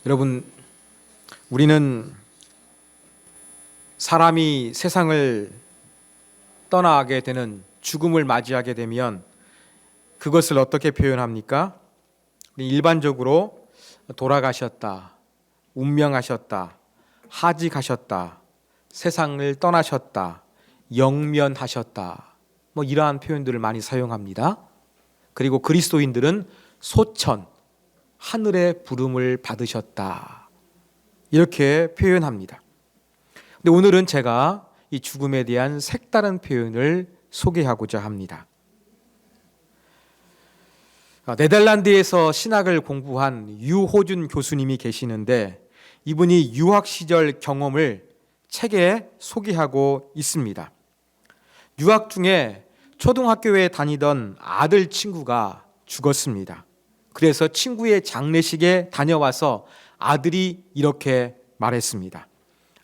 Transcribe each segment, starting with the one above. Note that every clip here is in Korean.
여러분, 우리는 사람이 세상을 떠나게 되는 죽음을 맞이하게 되면 그것을 어떻게 표현합니까? 일반적으로 돌아가셨다, 운명하셨다, 하직하셨다, 세상을 떠나셨다, 영면하셨다, 이러한 표현들을 많이 사용합니다. 그리고 그리스도인들은 소천, 하늘의 부름을 받으셨다, 이렇게 표현합니다. 근데 오늘은 제가 이 죽음에 대한 색다른 표현을 소개하고자 합니다. 네덜란드에서 신학을 공부한 유호준 교수님이 계시는데 이분이 유학 시절 경험을 책에 소개하고 있습니다. 유학 중에 초등학교에 다니던 아들 친구가 죽었습니다. 그래서 친구의 장례식에 다녀와서 아들이 이렇게 말했습니다.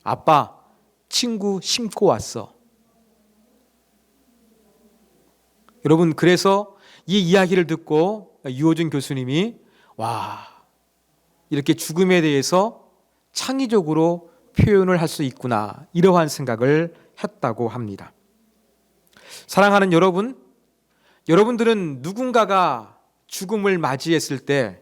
아빠, 친구 심고 왔어. 여러분, 그래서 이 이야기를 듣고 유호준 교수님이 이렇게 죽음에 대해서 창의적으로 표현을 할 수 있구나, 이러한 생각을 했다고 합니다. 사랑하는 여러분, 여러분들은 누군가가 죽음을 맞이했을 때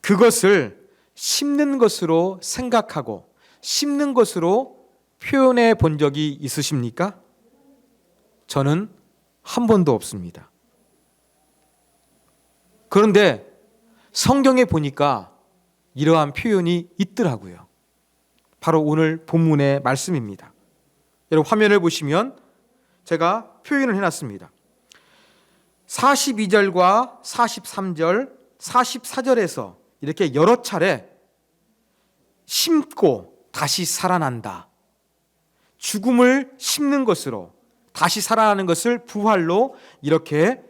그것을 심는 것으로 생각하고 심는 것으로 표현해 본 적이 있으십니까? 저는 한 번도 없습니다. 그런데 성경에 보니까 이러한 표현이 있더라고요. 바로 오늘 본문의 말씀입니다. 여러분, 화면을 보시면 제가 표현을 해놨습니다. 42절과 43절, 44절에서 이렇게 여러 차례 심고 다시 살아난다, 죽음을 심는 것으로 다시 살아나는 것을 부활로 이렇게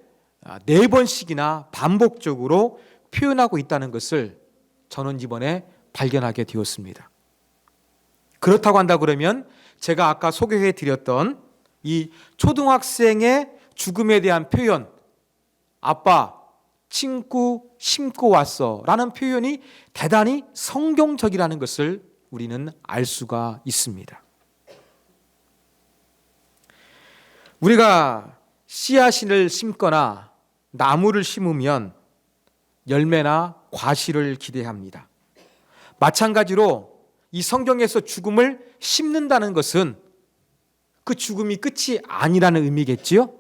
4번씩이나 반복적으로 표현하고 있다는 것을 저는 이번에 발견하게 되었습니다. 그렇다고 한다 그러면 제가 아까 소개해 드렸던 이 초등학생의 죽음에 대한 표현, 아빠, 친구 심고 왔어 라는 표현이 대단히 성경적이라는 것을 우리는 알 수가 있습니다. 우리가 씨앗을 심거나 나무를 심으면 열매나 과실을 기대합니다. 마찬가지로 이 성경에서 죽음을 심는다는 것은 그 죽음이 끝이 아니라는 의미겠지요?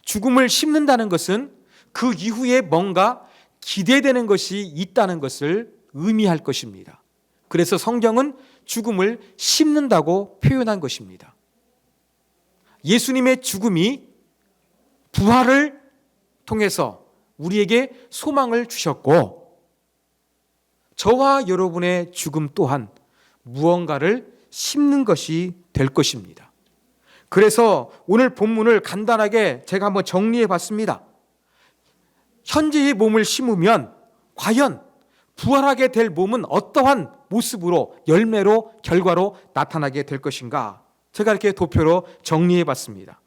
죽음을 심는다는 것은 그 이후에 뭔가 기대되는 것이 있다는 것을 의미할 것입니다. 그래서 성경은 죽음을 심는다고 표현한 것입니다. 예수님의 죽음이 부활을 통해서 우리에게 소망을 주셨고, 저와 여러분의 죽음 또한 무언가를 심는 것이 될 것입니다. 그래서 오늘 본문을 간단하게 제가 한번 정리해 봤습니다. 현재의 몸을 심으면 과연 부활하게 될 몸은 어떠한 모습으로, 열매로, 결과로 나타나게 될 것인가? 제가 이렇게 도표로 정리해 봤습니다.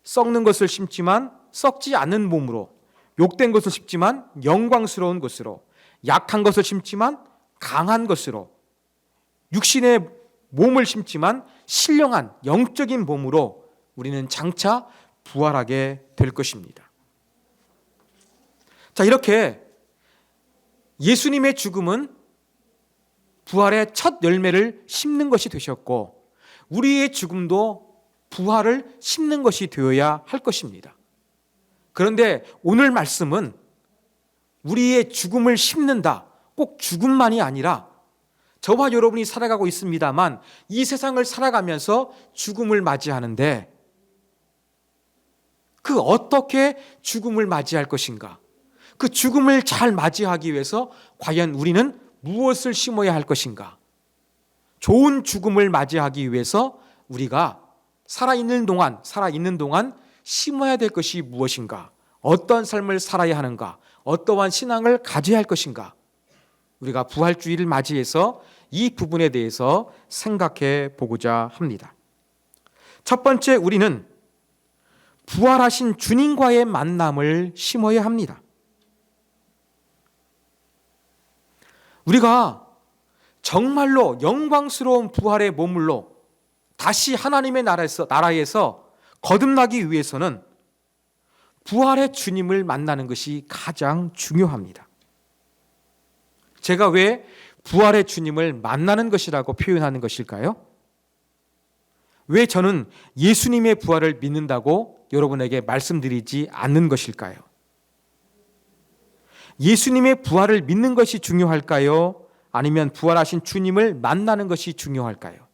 썩는 것을 심지만 썩지 않는 몸으로, 욕된 것을 심지만 영광스러운 것으로, 약한 것을 심지만 강한 것으로, 육신의 몸을 심지만 신령한 영적인 몸으로 우리는 장차 부활하게 될 것입니다. 자, 이렇게 예수님의 죽음은 부활의 첫 열매를 심는 것이 되셨고, 우리의 죽음도 부활을 심는 것이 되어야 할 것입니다. 그런데 오늘 말씀은 우리의 죽음을 심는다, 꼭 죽음만이 아니라 저와 여러분이 살아가고 있습니다만 이 세상을 살아가면서 죽음을 맞이하는데 그 어떻게 죽음을 맞이할 것인가? 그 죽음을 잘 맞이하기 위해서 과연 우리는 무엇을 심어야 할 것인가? 좋은 죽음을 맞이하기 위해서 우리가 살아있는 동안 심어야 될 것이 무엇인가? 어떤 삶을 살아야 하는가? 어떠한 신앙을 가져야 할 것인가? 우리가 부활주의를 맞이해서 이 부분에 대해서 생각해 보고자 합니다. 첫 번째, 우리는 부활하신 주님과의 만남을 심어야 합니다. 우리가 정말로 영광스러운 부활의 몸물로 다시 하나님의 나라에서 거듭나기 위해서는 부활의 주님을 만나는 것이 가장 중요합니다. 제가 왜 부활의 주님을 만나는 것이라고 표현하는 것일까요? 왜 저는 예수님의 부활을 믿는다고 여러분에게 말씀드리지 않는 것일까요? 예수님의 부활을 믿는 것이 중요할까요? 아니면 부활하신 주님을 만나는 것이 중요할까요?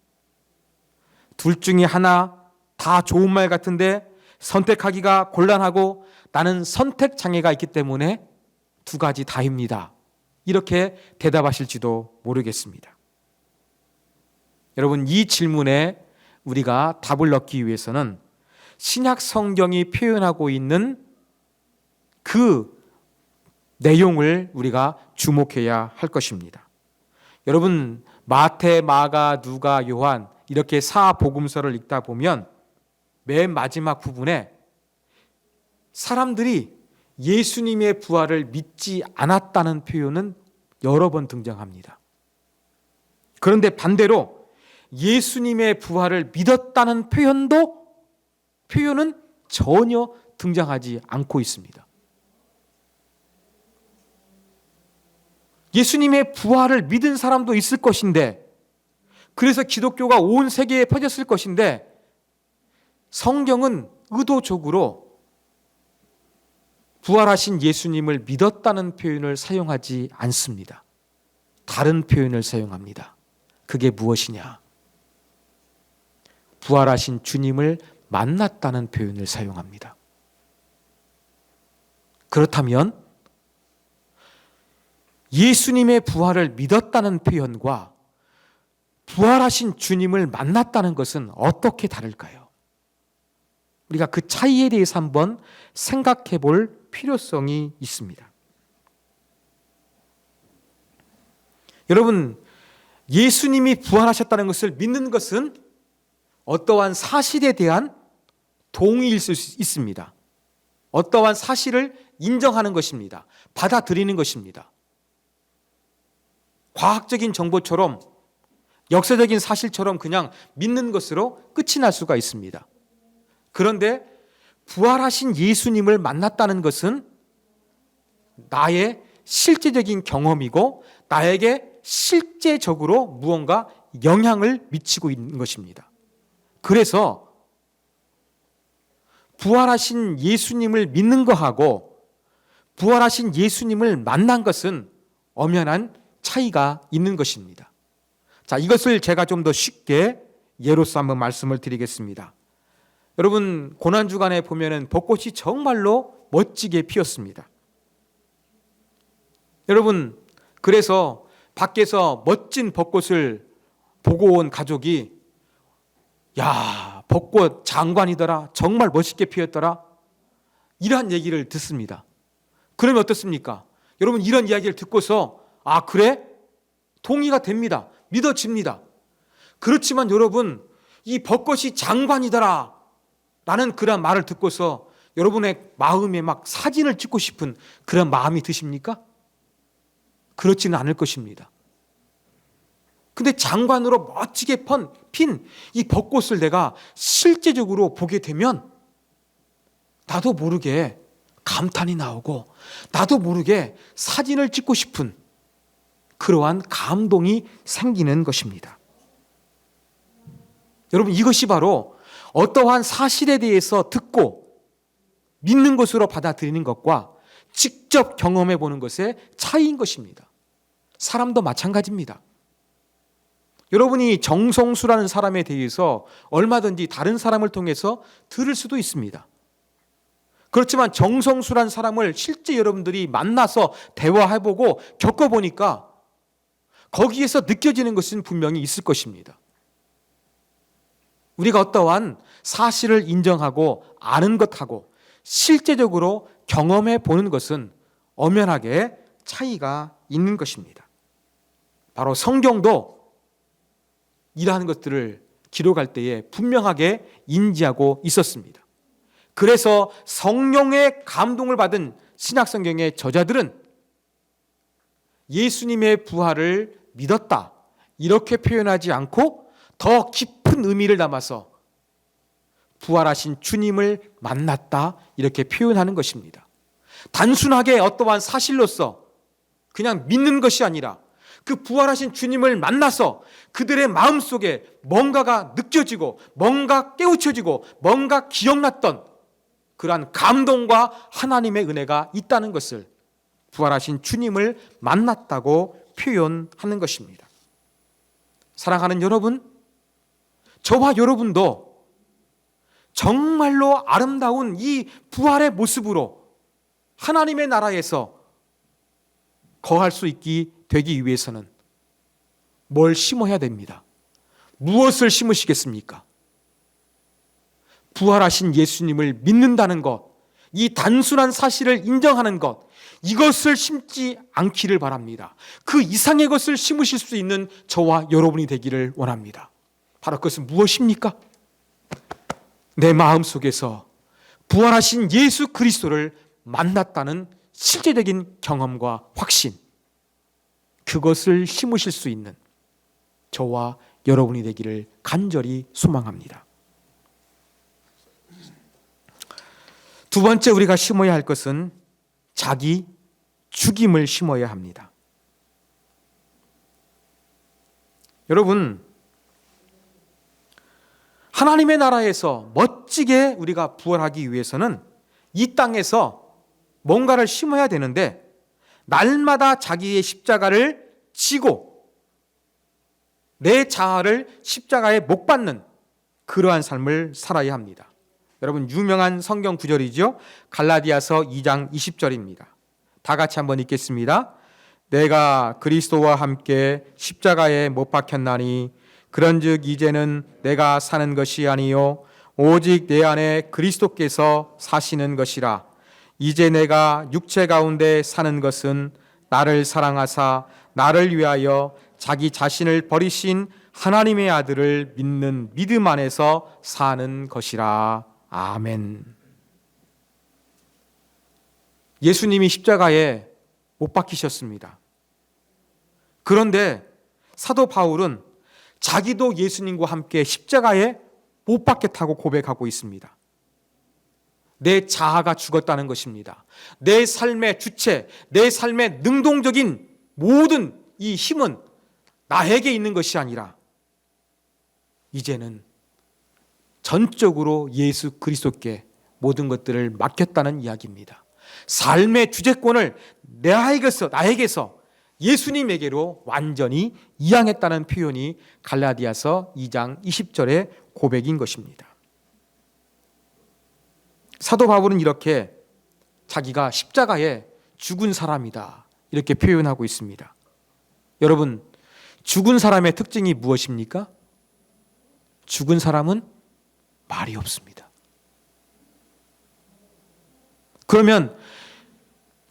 둘 중에 하나 다 좋은 말 같은데 선택하기가 곤란하고 나는 선택 장애가 있기 때문에 두 가지 다입니다. 이렇게 대답하실지도 모르겠습니다. 여러분, 이 질문에 우리가 답을 얻기 위해서는 신약 성경이 표현하고 있는 그 내용을 우리가 주목해야 할 것입니다. 여러분, 마태, 마가, 누가, 요한 이렇게 사복음서를 읽다 보면 맨 마지막 부분에 사람들이 예수님의 부활을 믿지 않았다는 표현은 여러 번 등장합니다. 그런데 반대로 예수님의 부활을 믿었다는 표현은 전혀 등장하지 않고 있습니다. 예수님의 부활을 믿은 사람도 있을 것인데, 그래서 기독교가 온 세계에 퍼졌을 것인데, 성경은 의도적으로 부활하신 예수님을 믿었다는 표현을 사용하지 않습니다. 다른 표현을 사용합니다. 그게 무엇이냐? 부활하신 주님을 만났다는 표현을 사용합니다. 그렇다면 예수님의 부활을 믿었다는 표현과 부활하신 주님을 만났다는 것은 어떻게 다를까요? 우리가 그 차이에 대해서 한번 생각해 볼 필요성이 있습니다. 여러분, 예수님이 부활하셨다는 것을 믿는 것은 어떠한 사실에 대한 동의일 수 있습니다. 어떠한 사실을 인정하는 것입니다. 받아들이는 것입니다. 과학적인 정보처럼, 역사적인 사실처럼 그냥 믿는 것으로 끝이 날 수가 있습니다. 그런데 부활하신 예수님을 만났다는 것은 나의 실제적인 경험이고 나에게 실제적으로 무언가 영향을 미치고 있는 것입니다. 그래서 부활하신 예수님을 믿는 것하고 부활하신 예수님을 만난 것은 엄연한 차이가 있는 것입니다. 자, 이것을 제가 좀 더 쉽게 예로서 한번 말씀을 드리겠습니다. 여러분, 고난주간에 보면은 벚꽃이 정말로 멋지게 피었습니다. 여러분, 그래서 밖에서 멋진 벚꽃을 보고 온 가족이 야, 벚꽃 장관이더라. 정말 멋있게 피었더라. 이러한 얘기를 듣습니다. 그러면 어떻습니까? 여러분, 이런 이야기를 듣고서 아, 그래? 동의가 됩니다. 믿어집니다. 그렇지만 여러분, 이 벚꽃이 장관이더라 라는 그런 말을 듣고서 여러분의 마음에 막 사진을 찍고 싶은 그런 마음이 드십니까? 그렇지는 않을 것입니다. 근데 장관으로 멋지게 핀 이 벚꽃을 내가 실제적으로 보게 되면 나도 모르게 감탄이 나오고 나도 모르게 사진을 찍고 싶은 그러한 감동이 생기는 것입니다. 여러분, 이것이 바로 어떠한 사실에 대해서 듣고 믿는 것으로 받아들이는 것과 직접 경험해 보는 것의 차이인 것입니다. 사람도 마찬가지입니다. 여러분이 정성수라는 사람에 대해서 얼마든지 다른 사람을 통해서 들을 수도 있습니다. 그렇지만 정성수라는 사람을 실제 여러분들이 만나서 대화해보고 겪어보니까 거기에서 느껴지는 것은 분명히 있을 것입니다. 우리가 어떠한 사실을 인정하고 아는 것하고 실제적으로 경험해 보는 것은 엄연하게 차이가 있는 것입니다. 바로 성경도 이러한 것들을 기록할 때에 분명하게 인지하고 있었습니다. 그래서 성령의 감동을 받은 신약성경의 저자들은 예수님의 부활을 믿었다, 이렇게 표현하지 않고 더 깊은 의미를 담아서 부활하신 주님을 만났다, 이렇게 표현하는 것입니다. 단순하게 어떠한 사실로서 그냥 믿는 것이 아니라 그 부활하신 주님을 만나서 그들의 마음속에 뭔가가 느껴지고 뭔가 깨우쳐지고 뭔가 기억났던 그러한 감동과 하나님의 은혜가 있다는 것을 부활하신 주님을 만났다고 표현하는 것입니다. 사랑하는 여러분, 저와 여러분도 정말로 아름다운 이 부활의 모습으로 하나님의 나라에서 거할 수 되기 위해서는 뭘 심어야 됩니다. 무엇을 심으시겠습니까? 부활하신 예수님을 믿는다는 것, 이 단순한 사실을 인정하는 것, 이것을 심지 않기를 바랍니다. 그 이상의 것을 심으실 수 있는 저와 여러분이 되기를 원합니다. 바로 그것은 무엇입니까? 내 마음속에서 부활하신 예수 그리스도를 만났다는 실제적인 경험과 확신, 그것을 심으실 수 있는 저와 여러분이 되기를 간절히 소망합니다. 두 번째 우리가 심어야 할 것은 자기 죽임을 심어야 합니다. 여러분, 하나님의 나라에서 멋지게 우리가 부활하기 위해서는 이 땅에서 뭔가를 심어야 되는데, 날마다 자기의 십자가를 지고 내 자아를 십자가에 못 박는 그러한 삶을 살아야 합니다. 여러분, 유명한 성경 구절이죠. 갈라디아서 2장 20절입니다. 다 같이 한번 읽겠습니다. 내가 그리스도와 함께 십자가에 못 박혔나니 그런즉 이제는 내가 사는 것이 아니요 오직 내 안에 그리스도께서 사시는 것이라. 이제 내가 육체 가운데 사는 것은 나를 사랑하사 나를 위하여 자기 자신을 버리신 하나님의 아들을 믿는 믿음 안에서 사는 것이라. 아멘. 예수님이 십자가에 못 박히셨습니다. 그런데 사도 바울은 자기도 예수님과 함께 십자가에 못 박혔다고 고백하고 있습니다. 내 자아가 죽었다는 것입니다. 내 삶의 주체, 내 삶의 능동적인 모든 이 힘은 나에게 있는 것이 아니라 이제는 전적으로 예수 그리스도께 모든 것들을 맡겼다는 이야기입니다. 삶의 주재권을 나에게서 예수님에게로 완전히 이양했다는 표현이 갈라디아서 2장 20절의 고백인 것입니다. 사도 바울은 이렇게 자기가 십자가에 죽은 사람이다, 이렇게 표현하고 있습니다. 여러분, 죽은 사람의 특징이 무엇입니까? 죽은 사람은 말이 없습니다. 그러면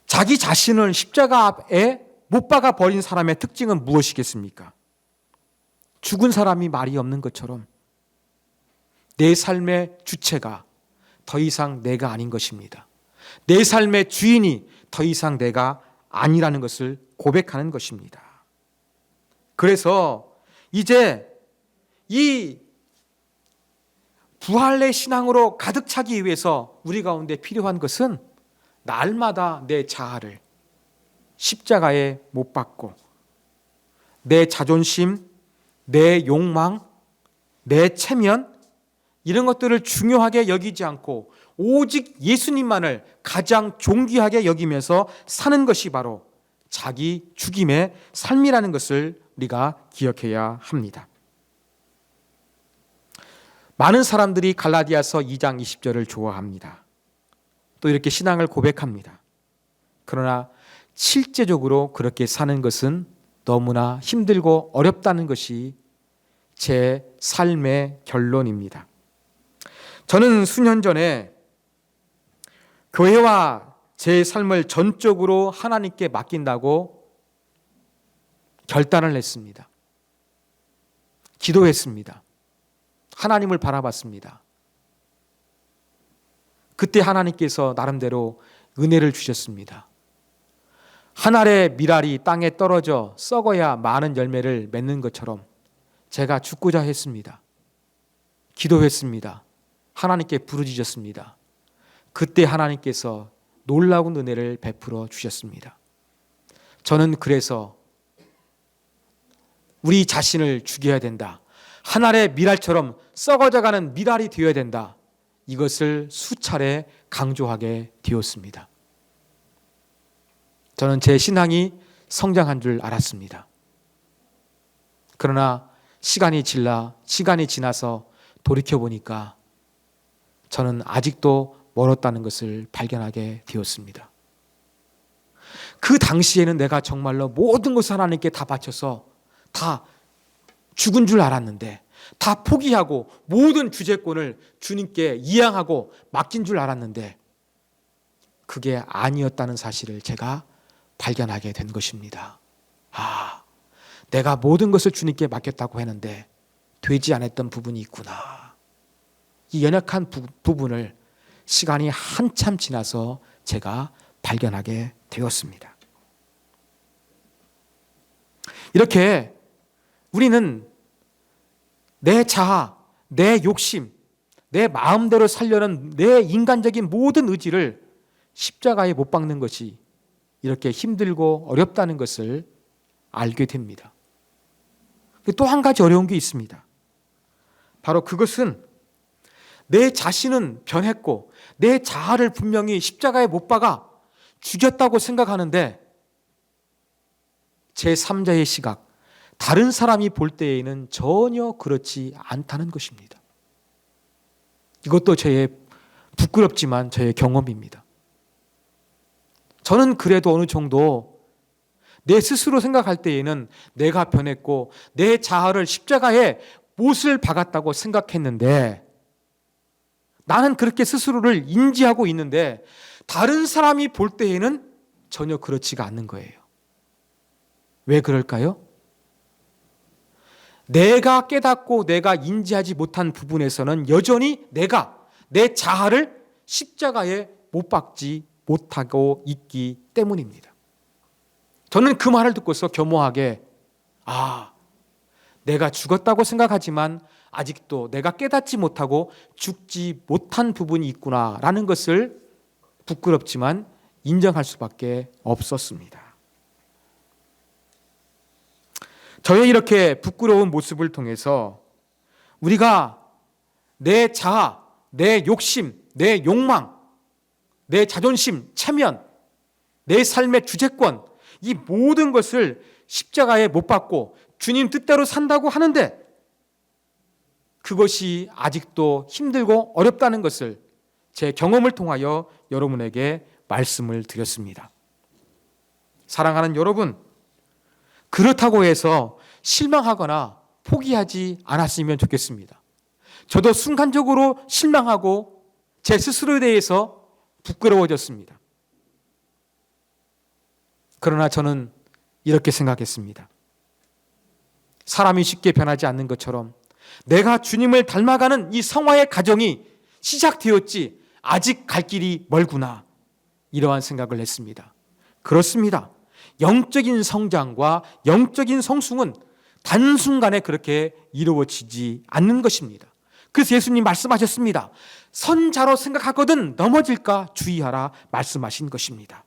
자기 자신을 십자가에 못 박아 버린 사람의 특징은 무엇이겠습니까? 죽은 사람이 말이 없는 것처럼 내 삶의 주체가 더 이상 내가 아닌 것입니다. 내 삶의 주인이 더 이상 내가 아니라는 것을 고백하는 것입니다. 그래서 이제 이 부활의 신앙으로 가득 차기 위해서 우리 가운데 필요한 것은 날마다 내 자아를 십자가에 못 박고 내 자존심, 내 욕망, 내 체면, 이런 것들을 중요하게 여기지 않고 오직 예수님만을 가장 존귀하게 여기면서 사는 것이 바로 자기 죽임의 삶이라는 것을 우리가 기억해야 합니다. 많은 사람들이 갈라디아서 2장 20절을 좋아합니다. 또 이렇게 신앙을 고백합니다. 그러나 실제적으로 그렇게 사는 것은 너무나 힘들고 어렵다는 것이 제 삶의 결론입니다. 저는 수년 전에 교회와 제 삶을 전적으로 하나님께 맡긴다고 결단을 했습니다. 기도했습니다. 하나님을 바라봤습니다. 그때 하나님께서 나름대로 은혜를 주셨습니다. 한 알의 밀알이 땅에 떨어져 썩어야 많은 열매를 맺는 것처럼 제가 죽고자 했습니다. 기도했습니다. 하나님께 부르짖었습니다. 그때 하나님께서 놀라운 은혜를 베풀어 주셨습니다. 저는 그래서 우리 자신을 죽여야 된다. 한 알의 밀알처럼 썩어져가는 밀알이 되어야 된다. 이것을 수차례 강조하게 되었습니다. 저는 제 신앙이 성장한 줄 알았습니다. 그러나 시간이 지나서 돌이켜보니까 저는 아직도 멀었다는 것을 발견하게 되었습니다. 그 당시에는 내가 정말로 모든 것을 하나님께 다 바쳐서 다 죽은 줄 알았는데, 다 포기하고 모든 주재권을 주님께 이양하고 맡긴 줄 알았는데 그게 아니었다는 사실을 제가 발견하게 된 것입니다. 내가 모든 것을 주님께 맡겼다고 했는데 되지 않았던 부분이 있구나. 이 연약한 부분을 시간이 한참 지나서 제가 발견하게 되었습니다. 이렇게 우리는 내 자아, 내 욕심, 내 마음대로 살려는 내 인간적인 모든 의지를 십자가에 못 박는 것이 이렇게 힘들고 어렵다는 것을 알게 됩니다. 또 한 가지 어려운 게 있습니다. 바로 그것은 내 자신은 변했고 내 자아를 분명히 십자가에 못 박아 죽였다고 생각하는데 제3자의 시각, 다른 사람이 볼 때에는 전혀 그렇지 않다는 것입니다. 이것도 저의 부끄럽지만 저의 경험입니다. 저는 그래도 어느 정도 내 스스로 생각할 때에는 내가 변했고 내 자아를 십자가에 못을 박았다고 생각했는데, 나는 그렇게 스스로를 인지하고 있는데 다른 사람이 볼 때에는 전혀 그렇지가 않는 거예요. 왜 그럴까요? 내가 깨닫고 내가 인지하지 못한 부분에서는 여전히 내 자아를 십자가에 못 박지 못하고 있기 때문입니다. 저는 그 말을 듣고서 겸허하게 내가 죽었다고 생각하지만 아직도 내가 깨닫지 못하고 죽지 못한 부분이 있구나라는 것을 부끄럽지만 인정할 수밖에 없었습니다. 저의 이렇게 부끄러운 모습을 통해서 우리가 내 자아, 내 욕심, 내 욕망, 내 자존심, 체면, 내 삶의 주재권, 이 모든 것을 십자가에 못 박고 주님 뜻대로 산다고 하는데 그것이 아직도 힘들고 어렵다는 것을 제 경험을 통하여 여러분에게 말씀을 드렸습니다. 사랑하는 여러분, 그렇다고 해서 실망하거나 포기하지 않았으면 좋겠습니다. 저도 순간적으로 실망하고 제 스스로에 대해서 부끄러워졌습니다. 그러나 저는 이렇게 생각했습니다. 사람이 쉽게 변하지 않는 것처럼 내가 주님을 닮아가는 이 성화의 과정이 시작되었지 아직 갈 길이 멀구나, 이러한 생각을 했습니다. 그렇습니다. 영적인 성장과 영적인 성숙은 단순간에 그렇게 이루어지지 않는 것입니다. 그래서 예수님 말씀하셨습니다. 선자로 생각하거든 넘어질까 주의하라 말씀하신 것입니다.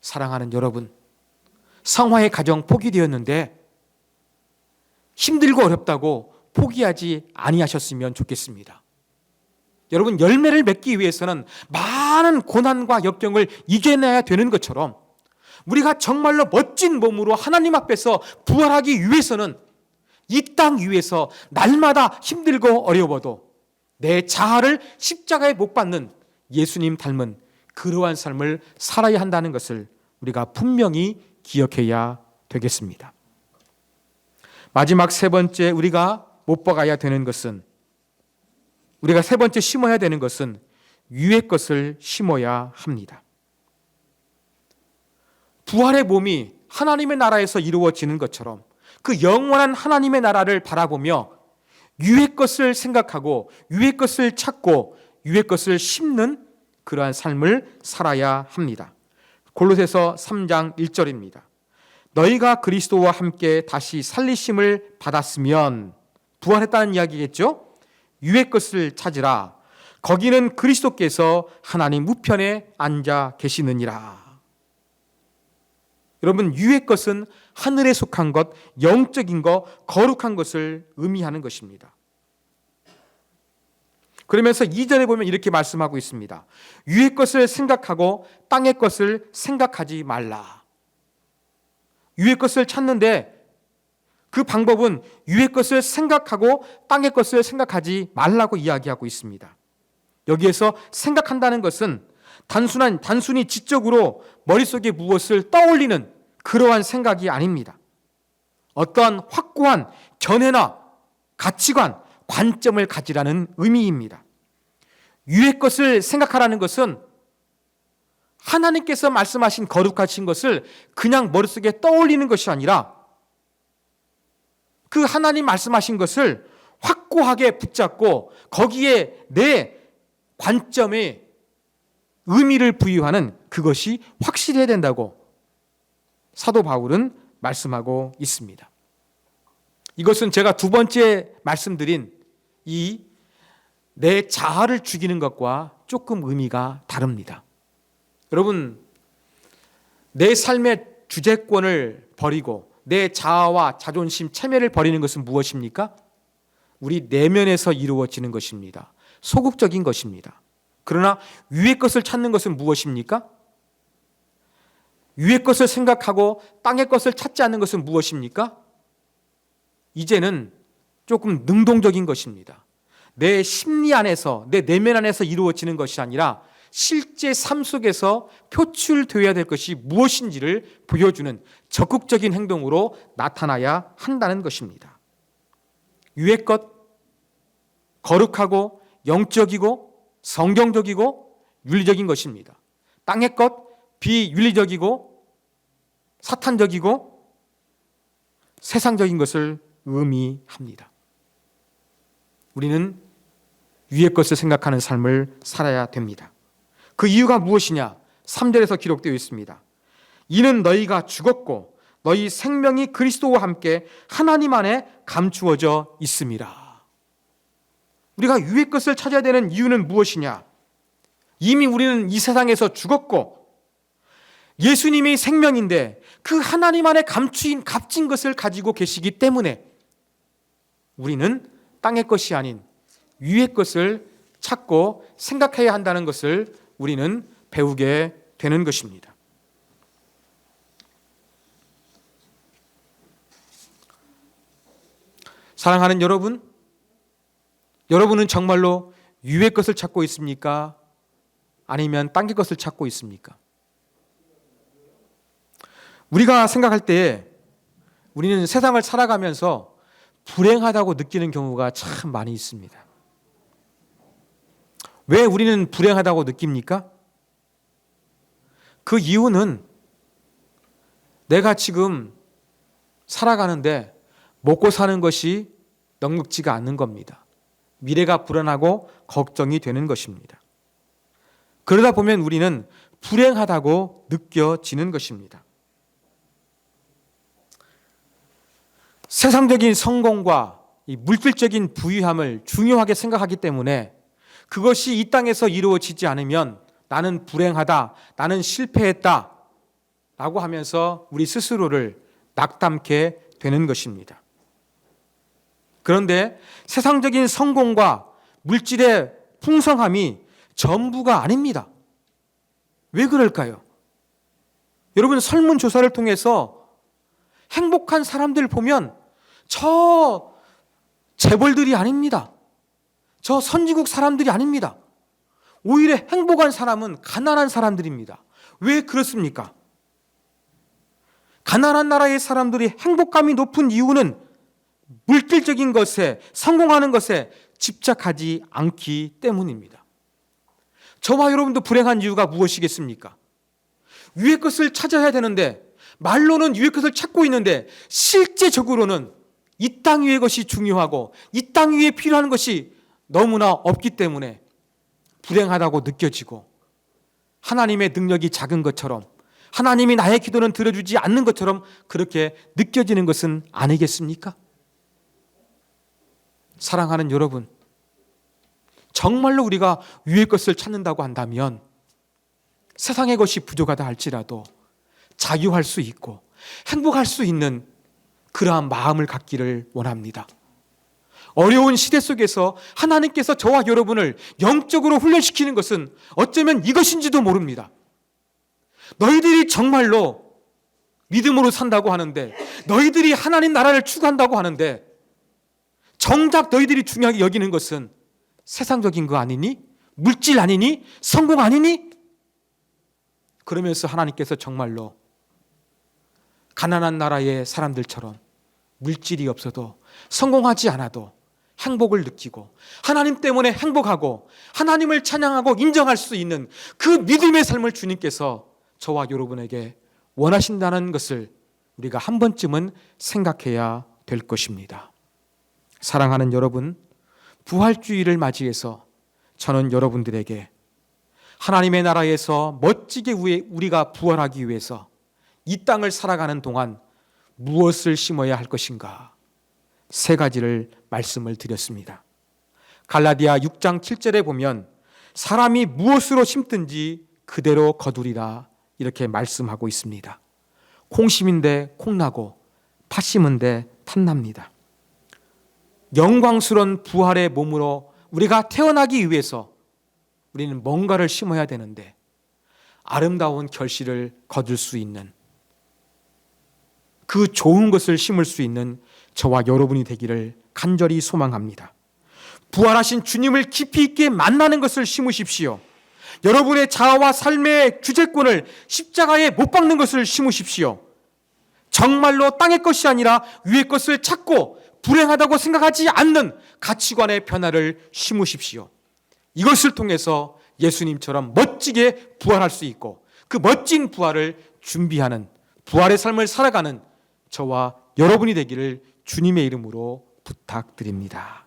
사랑하는 여러분, 성화의 과정 포기되었는데 힘들고 어렵다고 포기하지 아니하셨으면 좋겠습니다. 여러분, 열매를 맺기 위해서는 많은 고난과 역경을 이겨내야 되는 것처럼 우리가 정말로 멋진 몸으로 하나님 앞에서 부활하기 위해서는 이 땅 위에서 날마다 힘들고 어려워도 내 자아를 십자가에 못 박는 예수님 닮은 그러한 삶을 살아야 한다는 것을 우리가 분명히 기억해야 되겠습니다. 마지막 세 번째 우리가 못 박아야 되는 것은, 우리가 세 번째 심어야 되는 것은 위의 것을 심어야 합니다. 부활의 몸이 하나님의 나라에서 이루어지는 것처럼 그 영원한 하나님의 나라를 바라보며 위의 것을 생각하고 위의 것을 찾고 위의 것을 심는 그러한 삶을 살아야 합니다. 골로새서 3장 1절입니다. 너희가 그리스도와 함께 다시 살리심을 받았으면, 부활했다는 이야기겠죠? 위의 것을 찾으라. 거기는 그리스도께서 하나님 우편에 앉아 계시느니라. 여러분, 위의 것은 하늘에 속한 것, 영적인 것, 거룩한 것을 의미하는 것입니다. 그러면서 2절에 보면 이렇게 말씀하고 있습니다. 위의 것을 생각하고 땅의 것을 생각하지 말라. 위의 것을 찾는데 그 방법은 위의 것을 생각하고 땅의 것을 생각하지 말라고 이야기하고 있습니다. 여기에서 생각한다는 것은 단순히 지적으로 머릿속에 무엇을 떠올리는 그러한 생각이 아닙니다. 어떠한 확고한 견해나 가치관, 관점을 가지라는 의미입니다. 위의 것을 생각하라는 것은 하나님께서 말씀하신 거룩하신 것을 그냥 머릿속에 떠올리는 것이 아니라 그 하나님 말씀하신 것을 확고하게 붙잡고 거기에 내 관점에 의미를 부여하는 그것이 확실해야 된다고 사도 바울은 말씀하고 있습니다. 이것은 제가 두 번째 말씀드린 이 내 자아를 죽이는 것과 조금 의미가 다릅니다. 여러분, 내 삶의 주재권을 버리고 내 자아와 자존심, 체면을 버리는 것은 무엇입니까? 우리 내면에서 이루어지는 것입니다. 소극적인 것입니다. 그러나 위의 것을 찾는 것은 무엇입니까? 위의 것을 생각하고 땅의 것을 찾지 않는 것은 무엇입니까? 이제는 조금 능동적인 것입니다. 내 심리 안에서, 내 내면 안에서 이루어지는 것이 아니라 실제 삶 속에서 표출되어야 될 것이 무엇인지를 보여주는 적극적인 행동으로 나타나야 한다는 것입니다. 위의 것, 거룩하고 영적이고 성경적이고 윤리적인 것입니다. 땅의 것, 비윤리적이고 사탄적이고 세상적인 것을 의미합니다. 우리는 위의 것을 생각하는 삶을 살아야 됩니다. 그 이유가 무엇이냐? 3절에서 기록되어 있습니다. 이는 너희가 죽었고 너희 생명이 그리스도와 함께 하나님 안에 감추어져 있음이라. 우리가 위의 것을 찾아야 되는 이유는 무엇이냐? 이미 우리는 이 세상에서 죽었고 예수님이 생명인데 그 하나님 안에 값진 것을 가지고 계시기 때문에 우리는 땅의 것이 아닌 위의 것을 찾고 생각해야 한다는 것을 우리는 배우게 되는 것입니다. 사랑하는 여러분, 여러분은 정말로 위의 것을 찾고 있습니까? 아니면 땅의 것을 찾고 있습니까? 우리가 생각할 때 우리는 세상을 살아가면서 불행하다고 느끼는 경우가 참 많이 있습니다. 왜 우리는 불행하다고 느낍니까? 그 이유는 내가 지금 살아가는데 먹고 사는 것이 넉넉지가 않는 겁니다. 미래가 불안하고 걱정이 되는 것입니다. 그러다 보면 우리는 불행하다고 느껴지는 것입니다. 세상적인 성공과 이 물질적인 부유함을 중요하게 생각하기 때문에 그것이 이 땅에서 이루어지지 않으면 나는 불행하다, 나는 실패했다 라고 하면서 우리 스스로를 낙담케 되는 것입니다. 그런데 세상적인 성공과 물질의 풍성함이 전부가 아닙니다. 왜 그럴까요? 여러분, 설문조사를 통해서 행복한 사람들 보면 저 재벌들이 아닙니다. 저 선진국 사람들이 아닙니다. 오히려 행복한 사람은 가난한 사람들입니다. 왜 그렇습니까? 가난한 나라의 사람들이 행복감이 높은 이유는 물질적인 것에, 성공하는 것에 집착하지 않기 때문입니다. 저와 여러분도 불행한 이유가 무엇이겠습니까? 위의 것을 찾아야 되는데, 말로는 위의 것을 찾고 있는데 실제적으로는 이 땅 위의 것이 중요하고 이 땅 위에 필요한 것이 너무나 없기 때문에 불행하다고 느껴지고 하나님의 능력이 작은 것처럼, 하나님이 나의 기도는 들어주지 않는 것처럼 그렇게 느껴지는 것은 아니겠습니까? 사랑하는 여러분, 정말로 우리가 위의 것을 찾는다고 한다면 세상의 것이 부족하다 할지라도 자유할 수 있고 행복할 수 있는 그러한 마음을 갖기를 원합니다. 어려운 시대 속에서 하나님께서 저와 여러분을 영적으로 훈련시키는 것은 어쩌면 이것인지도 모릅니다. 너희들이 정말로 믿음으로 산다고 하는데, 너희들이 하나님 나라를 추구한다고 하는데, 정작 너희들이 중요하게 여기는 것은 세상적인 거 아니니? 물질 아니니? 성공 아니니? 그러면서 하나님께서 정말로 가난한 나라의 사람들처럼 물질이 없어도 성공하지 않아도 행복을 느끼고 하나님 때문에 행복하고 하나님을 찬양하고 인정할 수 있는 그 믿음의 삶을 주님께서 저와 여러분에게 원하신다는 것을 우리가 한 번쯤은 생각해야 될 것입니다. 사랑하는 여러분, 부활주의를 맞이해서 저는 여러분들에게 하나님의 나라에서 멋지게 우리가 부활하기 위해서 이 땅을 살아가는 동안 무엇을 심어야 할 것인가, 세 가지를 말씀을 드렸습니다. 갈라디아 6장 7절에 보면 사람이 무엇으로 심든지 그대로 거두리라 이렇게 말씀하고 있습니다. 콩 심인데 콩나고 팥 심은데 팥납니다. 영광스러운 부활의 몸으로 우리가 태어나기 위해서 우리는 뭔가를 심어야 되는데 아름다운 결실을 거둘 수 있는 그 좋은 것을 심을 수 있는 저와 여러분이 되기를 간절히 소망합니다. 부활하신 주님을 깊이 있게 만나는 것을 심으십시오. 여러분의 자아와 삶의 주재권을 십자가에 못 박는 것을 심으십시오. 정말로 땅의 것이 아니라 위의 것을 찾고 불행하다고 생각하지 않는 가치관의 변화를 심으십시오. 이것을 통해서 예수님처럼 멋지게 부활할 수 있고 그 멋진 부활을 준비하는, 부활의 삶을 살아가는 저와 여러분이 되기를 주님의 이름으로 부탁드립니다.